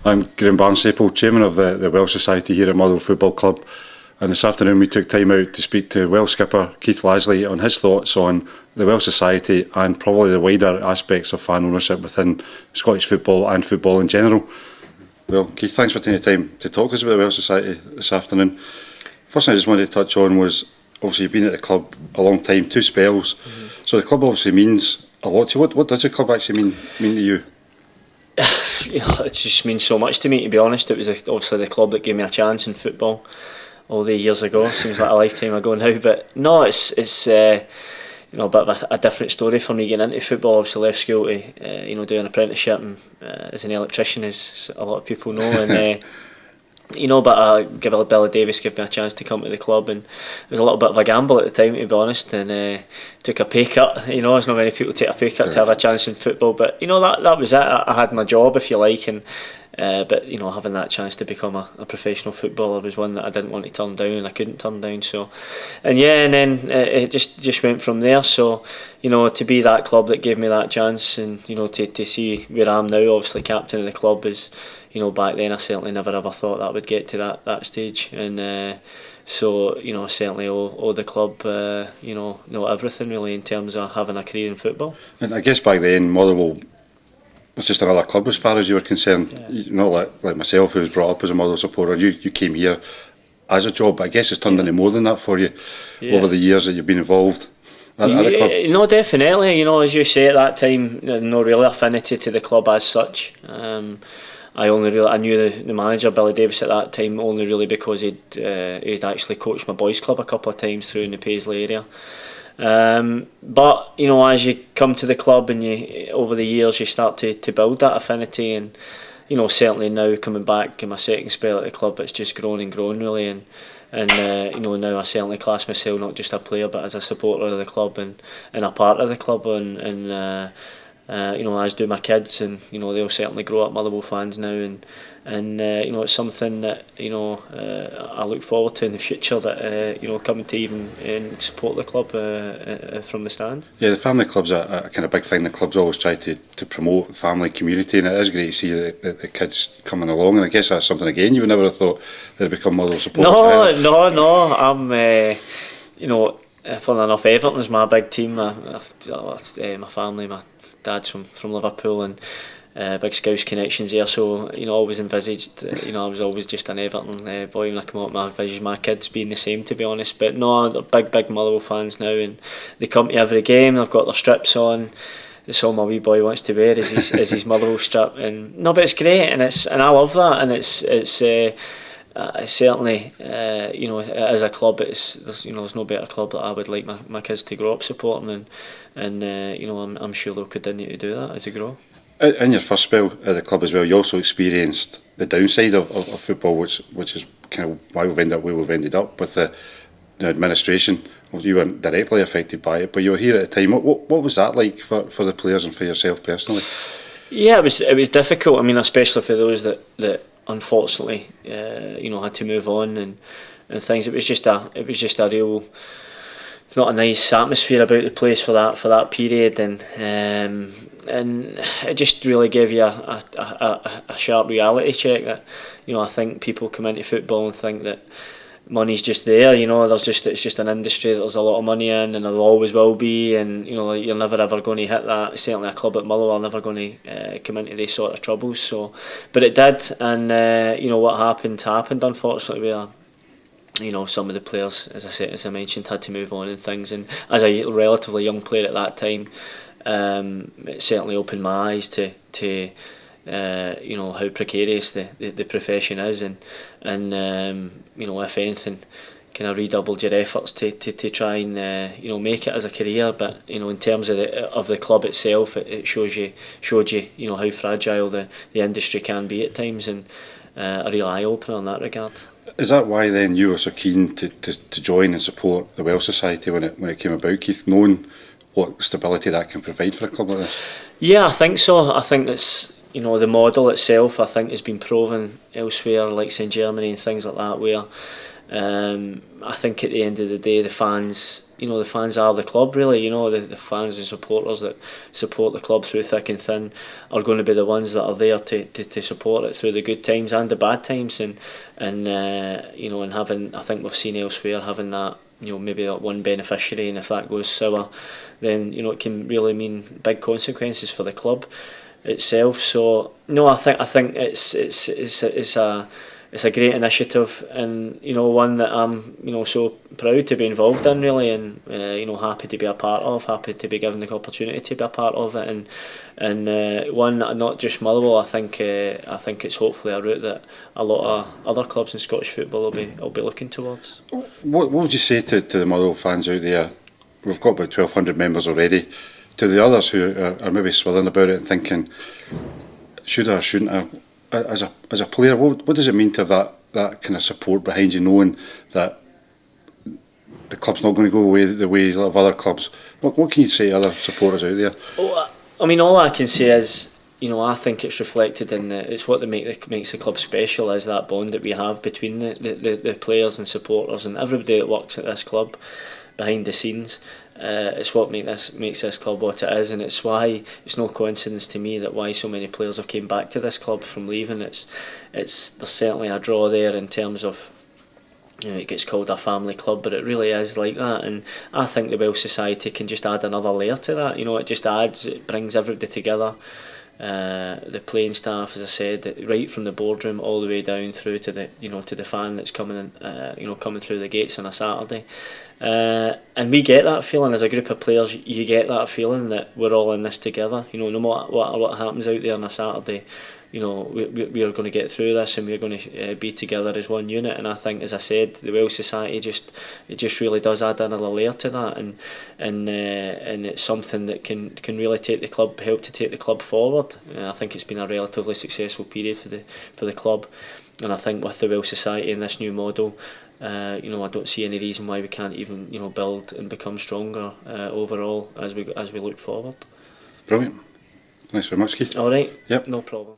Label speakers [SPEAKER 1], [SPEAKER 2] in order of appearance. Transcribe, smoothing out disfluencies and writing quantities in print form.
[SPEAKER 1] I'm Graham Barnstaple, Chairman of the Welsh Society here at Motherwell Football Club, and this afternoon we took time out to speak to Welsh skipper Keith Lasley on his thoughts on the Welsh Society and probably the wider aspects of fan ownership within Scottish football and football in general. Well, Keith, thanks for taking the time to talk to us about the Welsh Society this afternoon. First thing I just wanted to touch on was, obviously you've been at the club a long time, 2 spells, so the club obviously means a lot to you. What does the club actually mean to you?
[SPEAKER 2] You know, it just means so much to me, to be honest. It was obviously the club that gave me a chance in football all the years ago. Seems like a lifetime ago now, but no, it's you know, a bit of a different story for me getting into football. Obviously left school to do an apprenticeship and, as an electrician, as a lot of people know, and but Billy Davis gave me a chance to come to the club, and it was a little bit of a gamble at the time, to be honest, and took a pay cut. You know, there's not many people take a pay cut to have a chance in football, but you know, that was it. I had my job, if you like, and but you know, having that chance to become a professional footballer was one that I didn't want to turn down, and I couldn't turn down. So, and then it just went from there. So, you know, to be that club that gave me that chance, and you know, to see where I am now, obviously captain of the club, is, you know, back then I certainly never ever thought that I would get to that stage, and so, you know, certainly owe the club everything really in terms of having a career in football.
[SPEAKER 1] And I guess back then Motherwell was just another club as far as you were concerned. Yeah. Not like myself, who was brought up as a Motherwell supporter. You came here as a job, but I guess it's turned into more than that for you over the years that you've been involved at the club.
[SPEAKER 2] No, definitely. You know, as you say, at that time, no real affinity to the club as such. I knew the manager Billy Davis at that time only really because he'd actually coached my boys' club a couple of times through in the Paisley area. But you know, as you come to the club and you over the years you start to build that affinity, and you know, certainly now coming back in my second spell at the club, it's just grown and grown really, and you know, now I certainly class myself not just a player but as a supporter of the club and a part of the club, and you know, as do my kids, and you know, they'll certainly grow up Motherwell fans now, and you know, it's something that, you know, I look forward to in the future, that you know, coming to even support the club from the stand.
[SPEAKER 1] Yeah, the family club's a kind of big thing. The club's always try to promote family community, and it is great to see the kids coming along, and I guess that's something again you would never have thought they'd become Motherwell supporters.
[SPEAKER 2] No, I'm you know, funnily enough, Everton's my big team. My family, my dad's from Liverpool, and big Scouse connections there, so you know, always envisaged, you know, I was always just an Everton boy when I come up. I envisaged my kids being the same, to be honest. But no, they're big Motherwell fans now, and they come to every game. They've got their strips on. It's all my wee boy wants to wear is his Motherwell strip, and no, but it's great, and I love that, and it's certainly, you know, as a club, there's no better club that I would like my kids to grow up supporting, and you know, I'm sure they'll continue to do that as they grow.
[SPEAKER 1] In your first spell at the club as well, you also experienced the downside of football, which is kind of why we've ended up with the administration. You weren't directly affected by it, but you were here at the time. What was that like for the players and for yourself personally? Yeah,
[SPEAKER 2] it was difficult. I mean, especially for those that unfortunately, you know, had to move on and things. It was just a real, not a nice atmosphere about the place for that period, and it just really gave you a sharp reality check that, you know, I think people come into football and think that money's just there, you know, it's just an industry that there's a lot of money in, and there always will be, and you know, you're never ever going to hit that. Certainly a club at Motherwell never going to come into these sort of troubles. So, but it did, and you know, what happened unfortunately, where, you know, some of the players, as I mentioned, had to move on and things, and as a relatively young player at that time, it certainly opened my eyes to you know, how precarious the profession is, and you know, if anything, kind of redoubled your efforts to try and you know, make it as a career. But you know, in terms of the club itself, it showed you you know, how fragile the industry can be at times, and a real eye opener in that regard.
[SPEAKER 1] Is that why then you were so keen to join and support the Welsh Society when it came about, Keith, knowing what stability that can provide for a club like this?
[SPEAKER 2] Yeah, I think so. I think that's, you know, the model itself, I think, has been proven elsewhere, like in Germany and things like that, where I think at the end of the day, the fans the fans are the club, really. The fans and supporters that support the club through thick and thin are going to be the ones that are there to support it through the good times and the bad times, and having, I think we've seen elsewhere, having that, maybe that one beneficiary, and if that goes sour, then it can really mean big consequences for the club itself. So no, I think it's a great initiative, and one that I'm so proud to be involved in, really, and happy to be a part of, happy to be given the opportunity to be a part of it, and one that not just Motherwell. I think it's hopefully a route that a lot of other clubs in Scottish football will be looking towards.
[SPEAKER 1] What would you say to the Motherwell fans out there? We've got about 1,200 members already. To the others who are maybe swilling about it and thinking, should I or shouldn't I? As a player, what does it mean to have that kind of support behind you, knowing that the club's not going to go away the way of other clubs? What can you say to other supporters out there?
[SPEAKER 2] Oh, I mean, all I can say is, I think it's reflected in it's what makes the club special, is that bond that we have between the players and supporters and everybody that works at this club behind the scenes. It's what makes this club what it is, and it's why it's no coincidence to me that why so many players have came back to this club from leaving. There's certainly a draw there in terms of, it gets called a family club, but it really is like that, and I think the Welsh Society can just add another layer to that. It brings everybody together. The playing staff, as I said, right from the boardroom all the way down through to the fan that's coming in, coming through the gates on a Saturday, and we get that feeling as a group of players. You get that feeling that we're all in this together. No matter what happens out there on a Saturday, we are going to get through this, and we're going to be together as one unit. And I think, as I said, the Welsh Society just really does add another layer to that, and it's something that can really help to take the club forward. I think it's been a relatively successful period for the club, and I think with the Welsh Society and this new model, I don't see any reason why we can't even build and become stronger overall as we look forward.
[SPEAKER 1] Brilliant. Thanks very much, Keith.
[SPEAKER 2] All right.
[SPEAKER 1] Yep.
[SPEAKER 2] No problem.